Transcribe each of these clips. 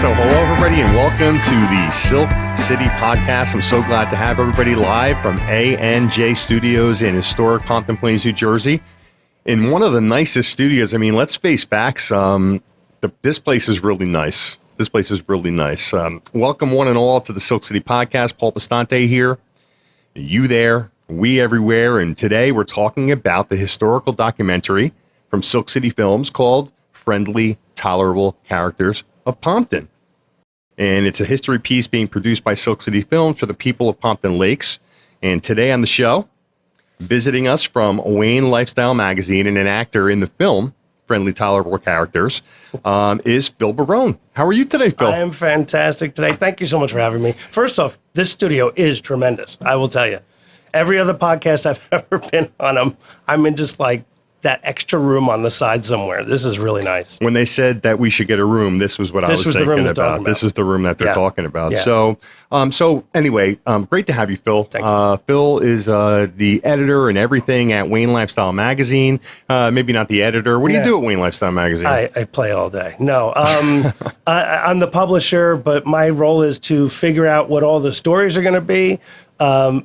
So hello, everybody, and welcome to the Silk City Podcast. I'm so glad to have everybody live from A&J Studios in historic Pompton Lakes, New Jersey, in one of the nicest studios. I mean, let's face facts. This place is really nice. This place is really nice. Welcome, one and all, to the Silk City Podcast. Paul Bastante here. You there, we everywhere. And today we're talking about the historical documentary from Silk City Films called Friendly, Tolerable Characters of Pompton. And it's a history piece being produced by Silk City Films for the people of Pompton Lakes. And today on the show, visiting us from Wayne Lifestyle Magazine and an actor in the film Friendly, Tolerable Characters is Phil Barone. How are you today, Phil? I am fantastic today. Thank you so much for having me. First off, this studio is tremendous, I will tell you. Every other podcast I've ever been on, I'm in just like that extra room on the side somewhere. This is really nice. When they said that we should get a room, this was what I was thinking about. This is the room that they're talking about. Yeah. So anyway, great to have you, Phil. Thank you. Phil is the editor and everything at Wayne Lifestyle Magazine. Maybe not the editor. What do you do at Wayne Lifestyle Magazine? I play all day. No, I'm the publisher, but my role is to figure out what all the stories are going to be,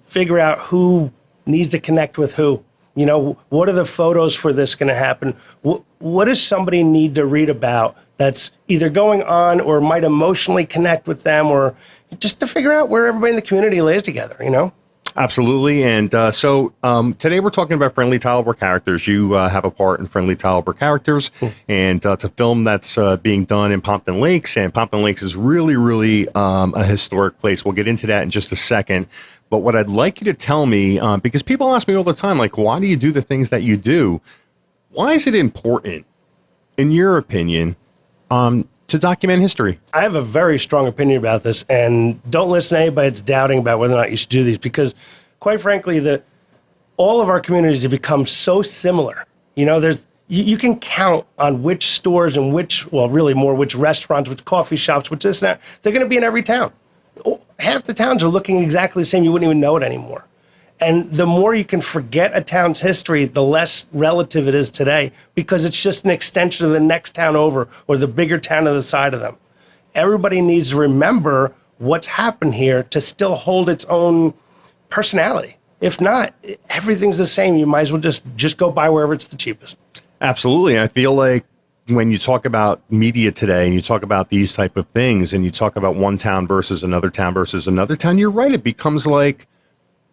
figure out who needs to connect with who. You know, what are the photos for this going to happen? What does somebody need to read about that's either going on or might emotionally connect with them, or just to figure out where everybody in the community lays together, you know? Absolutely. And so today we're talking about Friendly, Tolerable Characters. You have a part in Friendly, Tolerable Characters, and it's a film that's being done in Pompton Lakes, and Pompton Lakes is really, really a historic place. We'll get into that in just a second. But what I'd like you to tell me, because people ask me all the time, like, why do you do the things that you do? Why is it important, in your opinion, to document history? I have a very strong opinion about this, and don't listen to anybody that's doubting about whether or not you should do these, because quite frankly, all of our communities have become so similar. You know, you can count on which stores and which restaurants, which coffee shops, which this and that. They're going to be in every town. Half the towns are looking exactly the same. You wouldn't even know it anymore. And the more you can forget a town's history, the less relative it is today, because it's just an extension of the next town over or the bigger town on the side of them. Everybody needs to remember what's happened here to still hold its own personality. If not, everything's the same. You might as well just go buy wherever it's the cheapest. Absolutely. And I feel like when you talk about media today and you talk about these type of things and you talk about one town versus another town, you're right. It becomes like,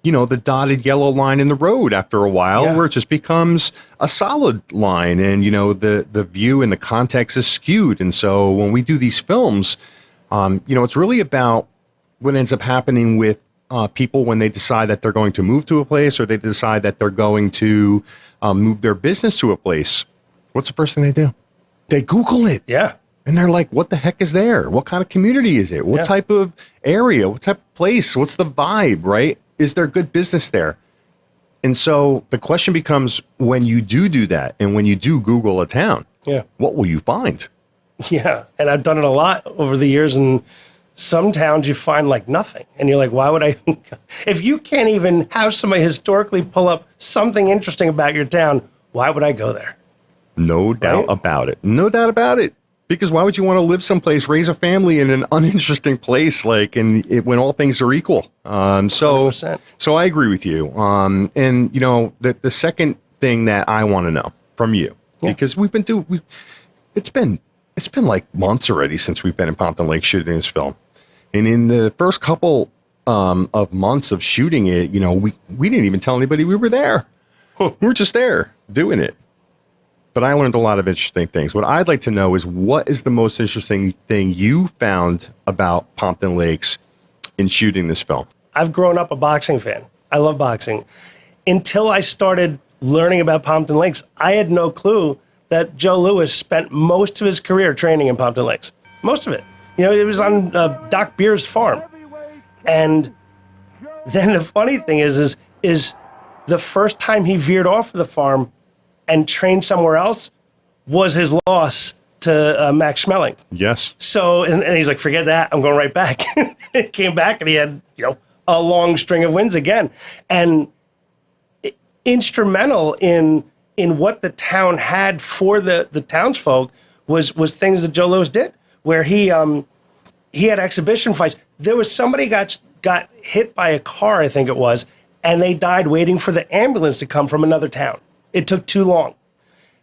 you know, the dotted yellow line in the road after a while, where it just becomes a solid line, and, you know, the view and the context is skewed. And so when we do these films, you know, it's really about what ends up happening with people when they decide that they're going to move to a place, or they decide that they're going to move their business to a place. What's the first thing they do? They Google it. Yeah. And they're like, what the heck is there? What kind of community is it? What type of area? What type of place? What's the vibe, right? Is there good business there? And so the question becomes, when you do that, and when you do Google a town, what will you find? Yeah. And I've done it a lot over the years, and some towns you find like nothing. And you're like, why would I? If you can't even have somebody historically pull up something interesting about your town, why would I go there? No doubt about it. No doubt about it. Because why would you want to live someplace, raise a family in an uninteresting place, when all things are equal? So I agree with you. And you know, the second thing that I want to know from you, because it's been like months already since we've been in Pompton Lakes shooting this film, and in the first couple of months of shooting it, you know, we didn't even tell anybody we were there. We were just there doing it. But I learned a lot of interesting things. What I'd like to know is, what is the most interesting thing you found about Pompton Lakes in shooting this film? I've grown up a boxing fan. I love boxing. Until I started learning about Pompton Lakes, I had no clue that Joe Louis spent most of his career training in Pompton Lakes. Most of it. You know, it was on Doc Beer's farm. And then the funny thing is the first time he veered off of the farm and trained somewhere else was his loss to Max Schmeling. Yes. So, and he's like, forget that, I'm going right back. He came back and he had, you know, a long string of wins again. And instrumental in what the town had for the townsfolk was things that Joe Louis did, where he he had exhibition fights. There was somebody got hit by a car, I think it was, and they died waiting for the ambulance to come from another town. It took too long.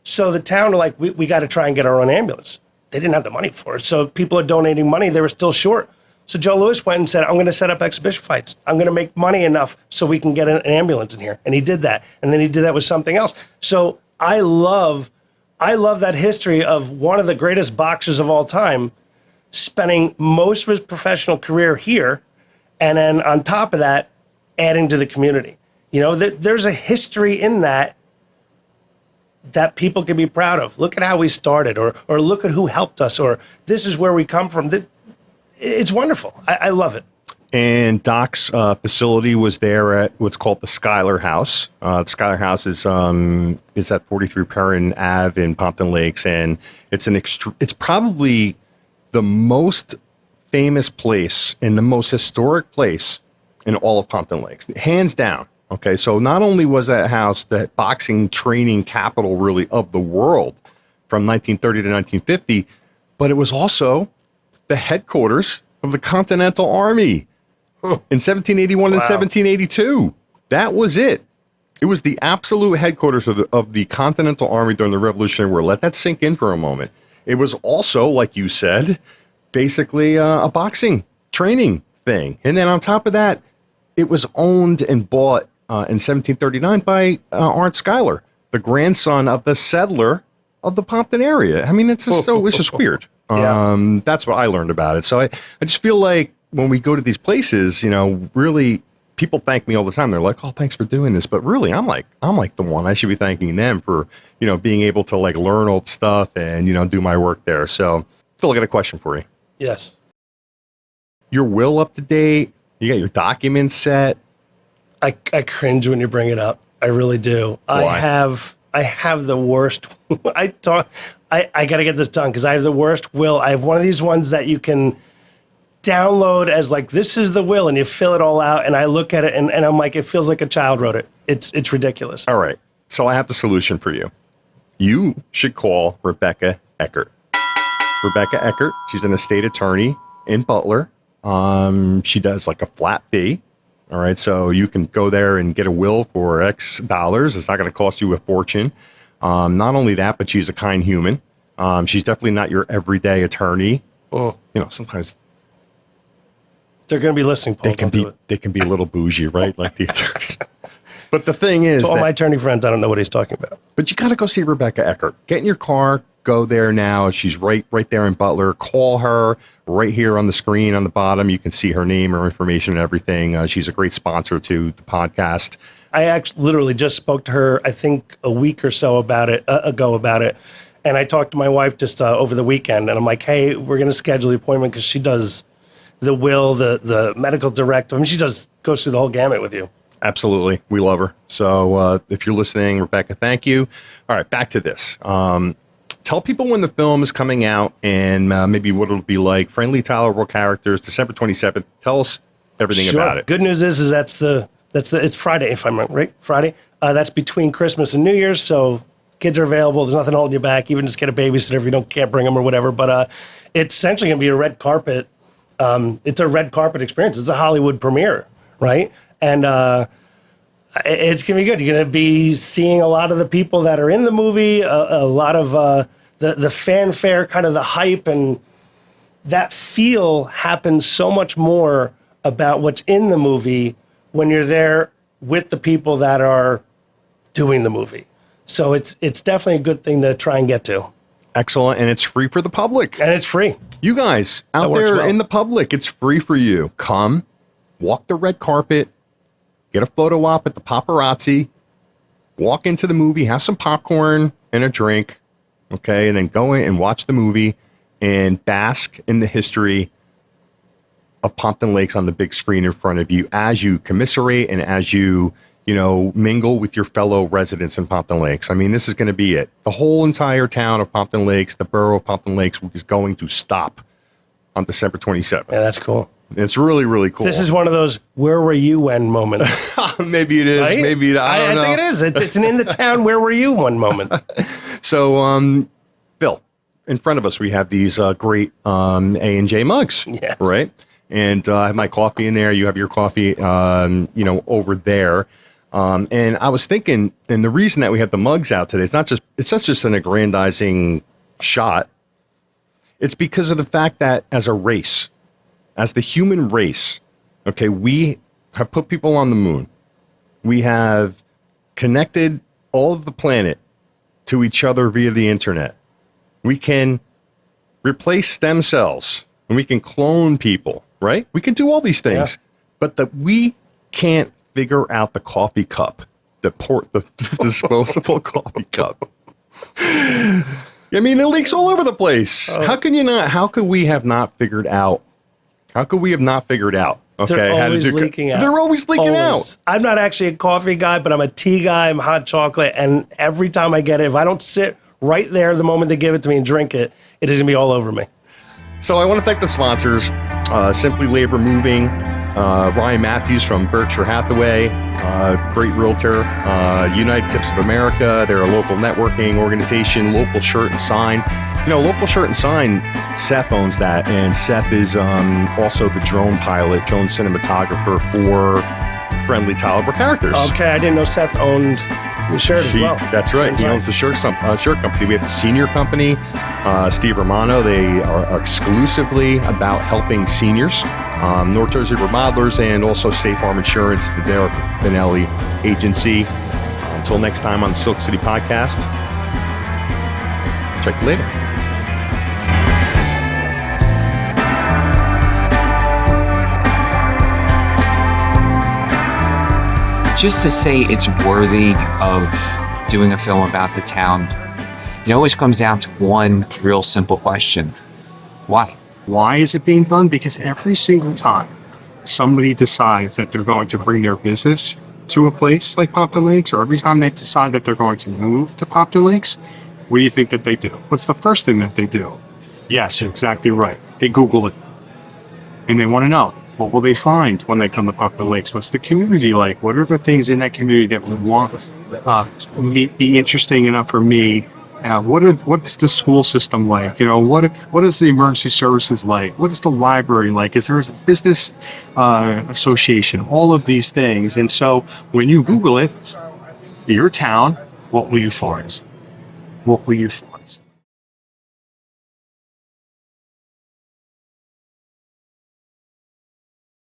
So the town were like, we got to try and get our own ambulance. They didn't have the money for it. So people are donating money. They were still short. So Joe Louis went and said, I'm going to set up exhibition fights. I'm going to make money enough so we can get an ambulance in here. And he did that. And then he did that with something else. So I love that history of one of the greatest boxers of all time spending most of his professional career here. And then on top of that, adding to the community. You know, there's a history in that people can be proud of. Look at how we started, or look at who helped us, or this is where we come from. It's wonderful. I love it. And Doc's facility was there at what's called the Schuyler House. The Skyler House is at 43 Perrin Ave in Pompton Lakes, and it's it's probably the most famous place and the most historic place in all of Pompton Lakes, hands down. Okay, so not only was that house the boxing training capital really of the world from 1930 to 1950, but it was also the headquarters of the Continental Army in 1781 and 1782. That was it. It was the absolute headquarters of the Continental Army during the Revolutionary War. Let that sink in for a moment. It was also, like you said, basically a boxing training thing. And then on top of that, it was owned and bought in 1739 by Arndt Schuyler, the grandson of the settler of the Pompton area. I mean, it's just weird. Yeah. That's what I learned about it. So I just feel like when we go to these places, you know, really people thank me all the time. They're like, "Oh, thanks for doing this." But really, I'm like the one. I should be thanking them for, you know, being able to like learn old stuff and, you know, do my work there. So Phil, I got a question for you. Yes. Your will up to date? You got your documents set? I cringe when you bring it up. I really do. Why? I have the worst. I got to get this done because I have the worst will. I have one of these ones that you can download as like, this is the will, and you fill it all out. And I look at it and I'm like, it feels like a child wrote it. It's ridiculous. All right. So I have the solution for you. You should call Rebecca Eckert. Rebecca Eckert. She's an estate attorney in Butler. She does like a flat fee. All right. So you can go there and get a will for X dollars. It's not going to cost you a fortune. Not only that, but she's a kind human. She's definitely not your everyday attorney. Well, you know, sometimes they're going to be listening, Paul. They can be a little bougie, right? Like the attorneys. But the thing is, to all my attorney friends, I don't know what he's talking about. But you got to go see Rebecca Eckert. Get in your car, go there now. She's right there in Butler. Call her right here on the screen on the bottom. You can see her name, her information, and everything. She's a great sponsor to the podcast. I actually literally just spoke to her, I think, a week or so ago about it. And I talked to my wife just over the weekend, and I'm like, hey, we're going to schedule the appointment because she does the will, the medical directive. I mean, she goes through the whole gamut with you. Absolutely. We love her. So if you're listening, Rebecca, thank you. All right, back to this. Tell people when the film is coming out and maybe what it'll be like. Friendly, tolerable characters, December 27th. Tell us everything about it. Good news is it's Friday, if I'm right. Friday. That's between Christmas and New Year's, so kids are available. There's nothing holding you back. Even just get a babysitter if you can't bring them or whatever. But it's essentially going to be a red carpet. It's a red carpet experience. It's a Hollywood premiere, right? And it's going to be good. You're going to be seeing a lot of the people that are in the movie, a lot of the fanfare, kind of the hype, and that feel happens so much more about what's in the movie when you're there with the people that are doing the movie. So it's definitely a good thing to try and get to. Excellent. And it's free for the public. And it's free. You guys out there in the public, it's free for you. Come, walk the red carpet, get a photo op at the paparazzi, walk into the movie, have some popcorn and a drink, okay, and then go in and watch the movie and bask in the history of Pompton Lakes on the big screen in front of you as you commiserate and as you mingle with your fellow residents in Pompton Lakes. I mean, this is going to be it. The whole entire town of Pompton Lakes, the borough of Pompton Lakes, is going to stop on December 27th. Yeah, that's cool. It's really, really cool. This is one of those "where were you when" moments. Maybe it is. Right? Maybe I don't know. I think it is. It's an in the town "where were you" one moment. So, Bill, in front of us, we have these great A&J mugs, Yes. right? And I have my coffee in there. You have your coffee, over there. And I was thinking, and the reason that we have the mugs out today, it's not just an aggrandizing shot. It's because of the fact that as a race, as the human race, okay, we have put people on the moon. We have connected all of the planet to each other via the internet. We can replace stem cells and we can clone people, right? We can do all these things, but that we can't figure out the coffee cup, the disposable coffee cup. I mean, it leaks all over the place. How could we have not figured out? How could we have not figured out? Okay, They're always leaking out. They're always leaking out. I'm not actually a coffee guy, but I'm a tea guy. I'm hot chocolate. And every time I get it, if I don't sit right there the moment they give it to me and drink it, it is going to be all over me. So I want to thank the sponsors, Simply Labor Moving, Ryan Matthews from Berkshire Hathaway, great realtor, United Tips of America. They're a local networking organization, Local Shirt and Sign. Local Shirt and Sign, Seth owns that, and Seth is also the drone pilot, drone cinematographer for Friendly Tolerable Characters. Okay, I didn't know Seth owned the shirt as well. That's right. He owns the shirt company. We have the senior company, Steve Romano. They are exclusively about helping seniors. North Jersey Remodelers and also State Farm Insurance, the Derek Benelli Agency. Until next time on the Silk City Podcast, check you later. Just to say it's worthy of doing a film about the town, it always comes down to one real simple question. Why? Why is it being done? Because every single time somebody decides that they're going to bring their business to a place like Pompton Lakes, or every time they decide that they're going to move to Pompton Lakes, what do you think that they do? What's the first thing that they do? Yes, you're exactly right. They Google it. And they want to know, what will they find when they come to Pompton Lakes? What's the community like? What are the things in that community that would want to be interesting enough for me? What's the school system like? What is the emergency services like? What is the library like? Is there a business association? All of these things. And so when you Google it, your town, what will you find? What will you find?